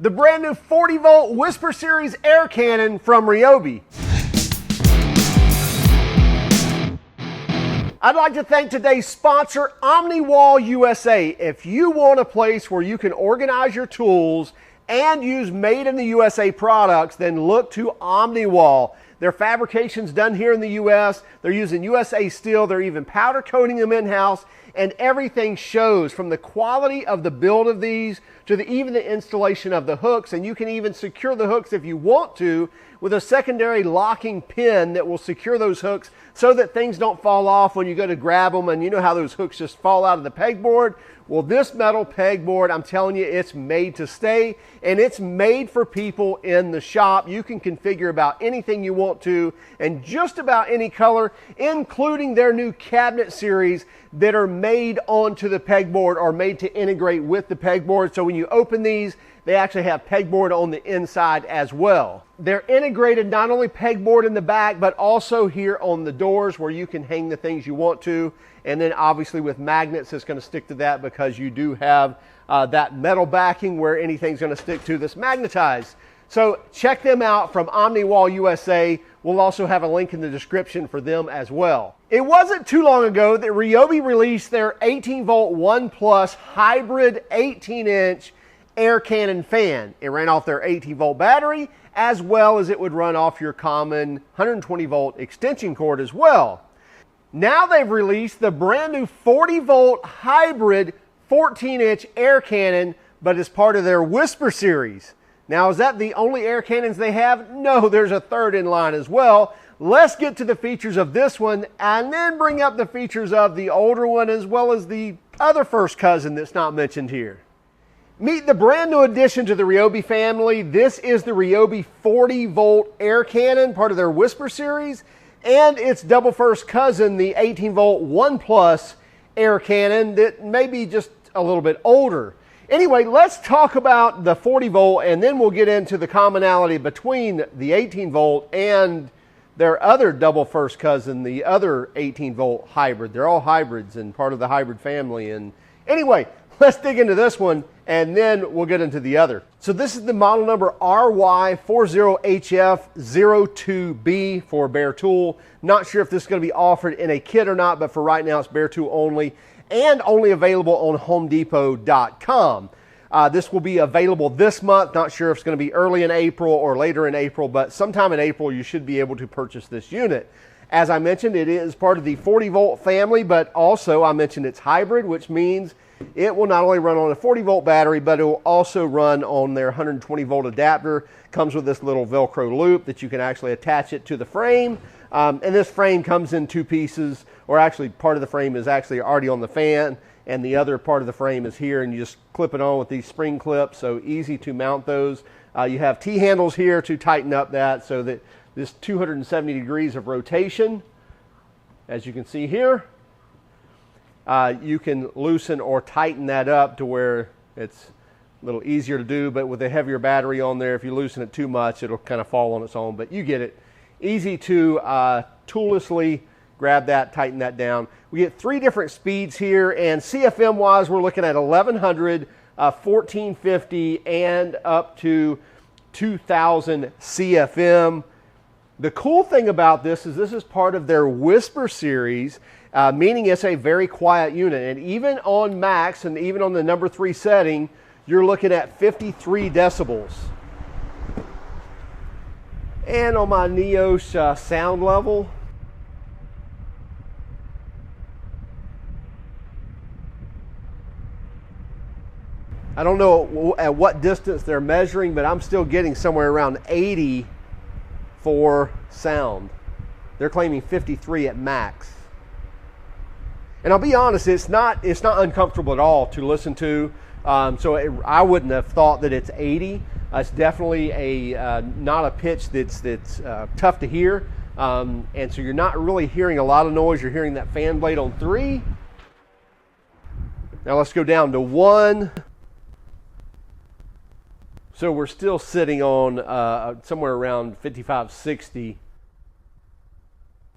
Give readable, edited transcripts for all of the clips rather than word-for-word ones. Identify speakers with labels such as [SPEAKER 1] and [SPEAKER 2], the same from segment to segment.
[SPEAKER 1] the brand new 40 volt Whisper Series air cannon from RYOBI. I'd like to thank today's sponsor, OmniWall USA. If you want a place where you can organize your tools and use made in the USA products, then look to OmniWall. Their fabrication's done here in the US. They're using USA steel. They're even powder coating them in-house, and everything shows, from the quality of the build of these to even the installation of the hooks. And you can even secure the hooks if you want to with a secondary locking pin that will secure those hooks so that things don't fall off when you go to grab them. And you know how those hooks just fall out of the pegboard? Well, this metal pegboard, I'm telling you, it's made to stay, and it's made for people in the shop. You can configure about anything you want to, and just about any color, including their new cabinet series that are made onto the pegboard or made to integrate with the pegboard. So when you open these, they actually have pegboard on the inside as well. They're integrated not only pegboard in the back, but also here on the doors where you can hang the things you want to. And then obviously with magnets, it's going to stick to that because you do have that metal backing where anything's going to stick to that's magnetized. So check them out from OmniWall USA. We'll also have a link in the description for them as well. It wasn't too long ago that RYOBI released their 18 volt 1 Plus hybrid 18-inch air cannon fan. It ran off their 18 volt battery, as well as it would run off your common 120 volt extension cord as well. Now they've released the brand new 40 volt hybrid 14-inch air cannon, but as part of their Whisper series. Now, is that the only air cannons they have? No, there's a third in line as well. Let's get to the features of this one and then bring up the features of the older one as well as the other first cousin that's not mentioned here. Meet the brand new addition to the RYOBI family. This is the RYOBI 40 volt air cannon, part of their Whisper series, and its double first cousin, the 18 volt 1 Plus air cannon that may be just a little bit older. Anyway, let's talk about the 40 volt and then we'll get into the commonality between the 18 volt and their other double first cousin, the other 18 volt hybrid. They're all hybrids and part of the hybrid family. And anyway, let's dig into this one and then we'll get into the other. So this is the model number RY40HF02B for bare tool. Not sure if this is going to be offered in a kit or not, but for right now it's bare tool only and only available on HomeDepot.com. This will be available this month. Not sure if it's going to be early in April or later in April, but sometime in April you should be able to purchase this unit. As I mentioned, it is part of the 40 volt family, but also I mentioned it's hybrid, which means it will not only run on a 40 volt battery, but it will also run on their 120 volt adapter. Comes with this little Velcro loop that you can actually attach it to the frame. And this frame comes in two pieces, or actually part of the frame is actually already on the fan, and the other part of the frame is here, and you just clip it on with these spring clips, so easy to mount those. You have T-handles here to tighten up that so that this 270 degrees of rotation, as you can see here, you can loosen or tighten that up to where it's a little easier to do, but with a heavier battery on there, if you loosen it too much, it'll kind of fall on its own, but you get it. Easy to toollessly grab that, tighten that down. We get 3 different speeds here, and CFM wise, we're looking at 1100, 1450, and up to 2000 CFM. The cool thing about this is part of their Whisper series, meaning it's a very quiet unit. And even on max and even on the number 3 setting, you're looking at 53 decibels. And on my Neos sound level, I don't know at what distance they're measuring, but I'm still getting somewhere around 80 for sound. They're claiming 53 at max. And I'll be honest, it's not uncomfortable at all to listen to. I wouldn't have thought that it's 80. It's definitely not a pitch that's tough to hear. And so you're not really hearing a lot of noise. You're hearing that fan blade on 3. Now let's go down to 1. So we're still sitting on somewhere around 55, 60.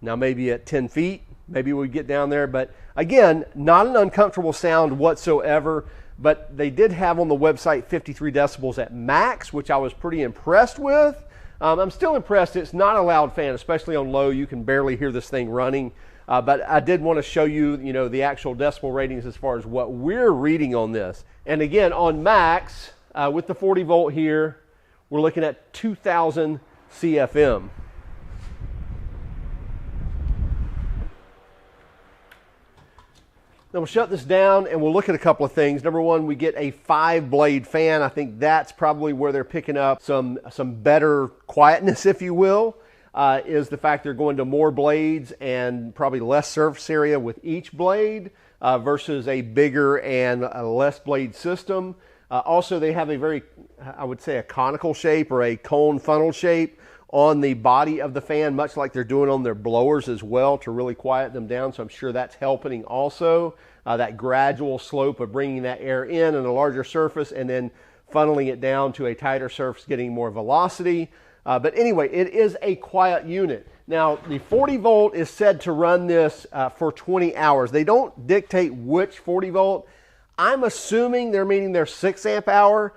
[SPEAKER 1] Now maybe at 10 feet, maybe we get down there, but again, not an uncomfortable sound whatsoever. But they did have on the website 53 decibels at max, which I was pretty impressed with. I'm still impressed. It's not a loud fan, especially on low. You can barely hear this thing running. But I did want to show you, the actual decibel ratings as far as what we're reading on this. And again, on max, with the 40 volt here, we're looking at 2000 CFM. Now we'll shut this down and we'll look at a couple of things. Number one, we get a 5-blade fan. I think that's probably where they're picking up some better quietness, if you will, is the fact they're going to more blades and probably less surface area with each blade versus a bigger and a less blade system. Also, they have a very, I would say, a conical shape or a cone funnel shape on the body of the fan, much like they're doing on their blowers as well to really quiet them down. So I'm sure that's helping also. That gradual slope of bringing that air in on a larger surface and then funneling it down to a tighter surface, getting more velocity. But anyway, it is a quiet unit. Now, the 40 volt is said to run this for 20 hours. They don't dictate which 40 volt. I'm assuming they're meaning their 6 amp hour.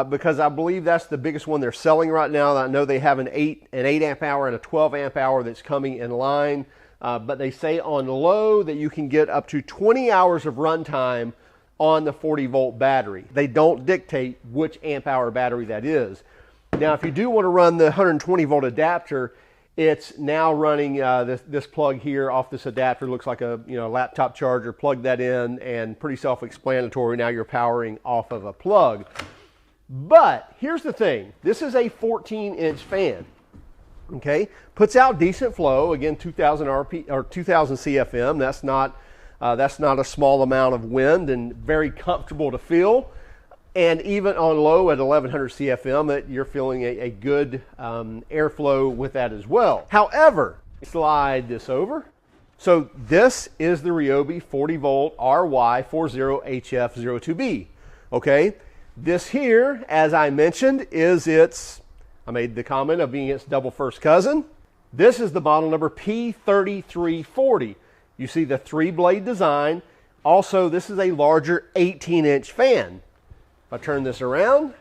[SPEAKER 1] Because I believe that's the biggest one they're selling right now. I know they have an 8 amp hour and a 12 amp hour that's coming in line. But they say on low that you can get up to 20 hours of runtime on the 40 volt battery. They don't dictate which amp hour battery that is. Now, if you do want to run the 120 volt adapter, it's now running this plug here off this adapter. Looks like a laptop charger. Plug that in and pretty self-explanatory. Now you're powering off of a plug. But here's the thing, this is a 14-inch fan, okay? Puts out decent flow, again, 2000 or 2000 CFM. That's not a small amount of wind and very comfortable to feel. And even on low at 1100 CFM, you're feeling a good airflow with that as well. However, slide this over. So this is the RYOBI 40 volt RY40HF02B, okay? This here, as I mentioned, is I made the comment of being its double first cousin. This is the model number P3340. You see the 3-blade design. Also, this is a larger 18-inch fan. If I turn this around,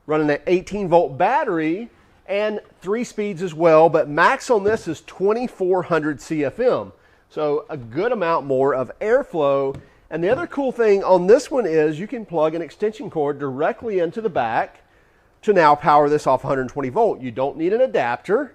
[SPEAKER 1] running an 18-volt battery and 3 speeds as well, but max on this is 2400 CFM. So a good amount more of airflow. And the other cool thing on this one is you can plug an extension cord directly into the back to now power this off 120 volt. You don't need an adapter,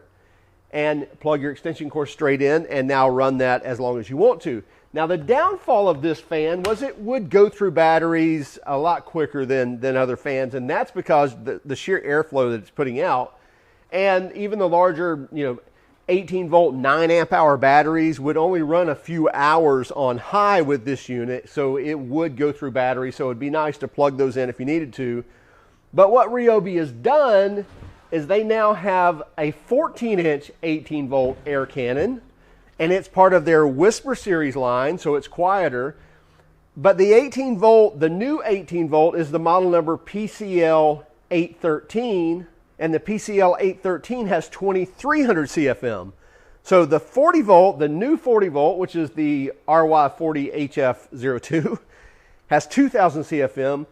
[SPEAKER 1] and plug your extension cord straight in and now run that as long as you want to. Now the downfall of this fan was it would go through batteries a lot quicker than other fans, and that's because the sheer airflow that it's putting out. And even the larger 18 volt 9 amp hour batteries would only run a few hours on high with this unit, so it would go through batteries. So it'd be nice to plug those in if you needed to. But what RYOBI has done is they now have a 14-inch 18 volt air cannon, and it's part of their Whisper series line, so it's quieter. But the 18 volt, the new 18 volt is the model number PCL813. And the PCL813 has 2300 CFM. So the 40 volt, the new 40 volt, which is the RY40HF02, has 2000 CFM,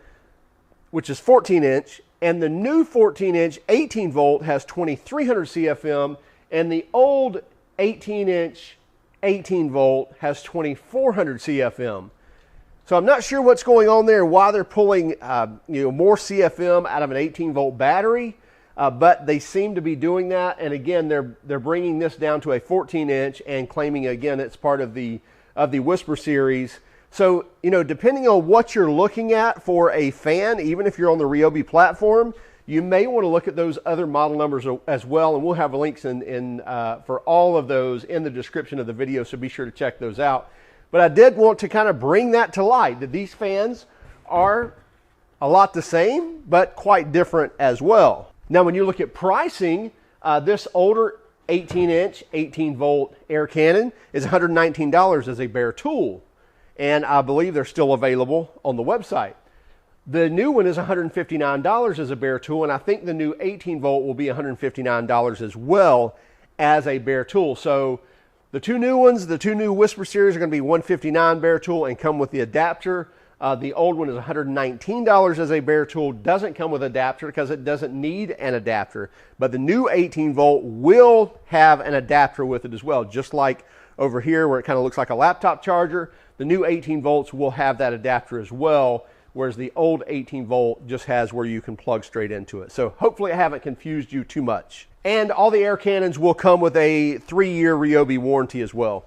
[SPEAKER 1] which is 14-inch. And the new 14-inch 18 volt has 2300 CFM. And the old 18-inch 18 volt has 2400 CFM. So I'm not sure what's going on there, why they're pulling more CFM out of an 18 volt battery. But they seem to be doing that, and again, they're bringing this down to a 14-inch and claiming again it's part of the Whisper series. So depending on what you're looking at for a fan, even if you're on the RYOBI platform, you may want to look at those other model numbers as well, and we'll have links for all of those in the description of the video, so be sure to check those out. But I did want to kind of bring that to light, that these fans are a lot the same, but quite different as well. Now, when you look at pricing, this older 18-inch, 18-volt air cannon is $119 as a bare tool, and I believe they're still available on the website. The new one is $159 as a bare tool, and I think the new 18-volt will be $159 as well. as a bare tool. So the two new ones, the two new Whisper series, are going to be $159 bare tool and come with the adapter. The old one is $119 as a bare tool, doesn't come with adapter because it doesn't need an adapter. But the new 18 volt will have an adapter with it as well, just like over here where it kind of looks like a laptop charger. The new 18 volts will have that adapter as well, whereas the old 18 volt just has where you can plug straight into it. So hopefully I haven't confused you too much. And all the air cannons will come with a 3-year RYOBI warranty as well.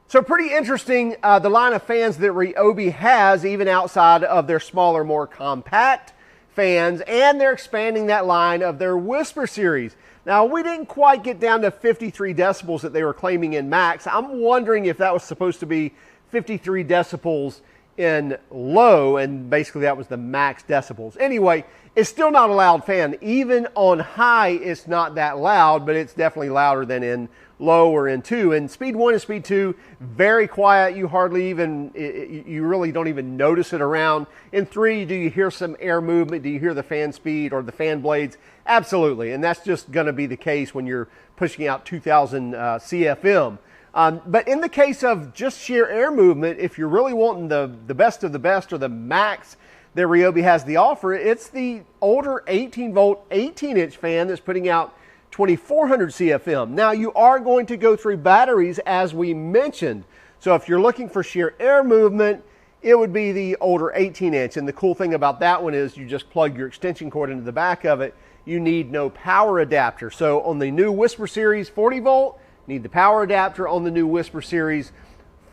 [SPEAKER 1] So pretty interesting, the line of fans that RYOBI has, even outside of their smaller, more compact fans, and they're expanding that line of their Whisper series. Now, we didn't quite get down to 53 decibels that they were claiming in max. I'm wondering if that was supposed to be 53 decibels in low, and basically that was the max decibels. Anyway, it's still not a loud fan. Even on high, it's not that loud, but it's definitely louder than in low or in 2. And speed 1 and speed 2, very quiet. You hardly even, you really don't even notice it around. In 3, do you hear some air movement? Do you hear the fan speed or the fan blades? Absolutely. And that's just going to be the case when you're pushing out 2000 CFM. But in the case of just sheer air movement, if you're really wanting the best of the best or the max that RYOBI has to offer, it's the older 18 volt 18-inch fan that's putting out 2400 CFM. Now, you are going to go through batteries, as we mentioned. So if you're looking for sheer air movement, it would be the older 18-inch. And the cool thing about that one is you just plug your extension cord into the back of it. You need no power adapter. So on the new Whisper Series 40 volt, need the power adapter. On the new Whisper Series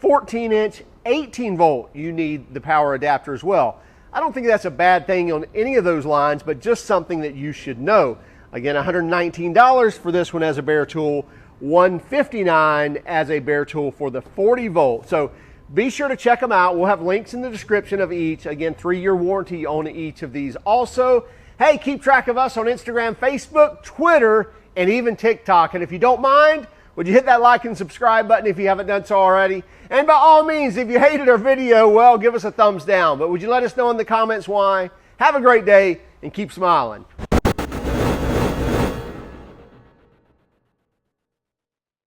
[SPEAKER 1] 14-inch 18 volt, you need the power adapter as well. I don't think that's a bad thing on any of those lines, but just something that you should know. Again, $119 for this one as a bare tool, $159 as a bare tool for the 40 volt. So be sure to check them out. We'll have links in the description of each. Again, 3-year warranty on each of these also. Hey, keep track of us on Instagram, Facebook, Twitter, and even TikTok. And if you don't mind, would you hit that like and subscribe button if you haven't done so already? And by all means, if you hated our video, well, give us a thumbs down. But would you let us know in the comments why? Have a great day and keep smiling.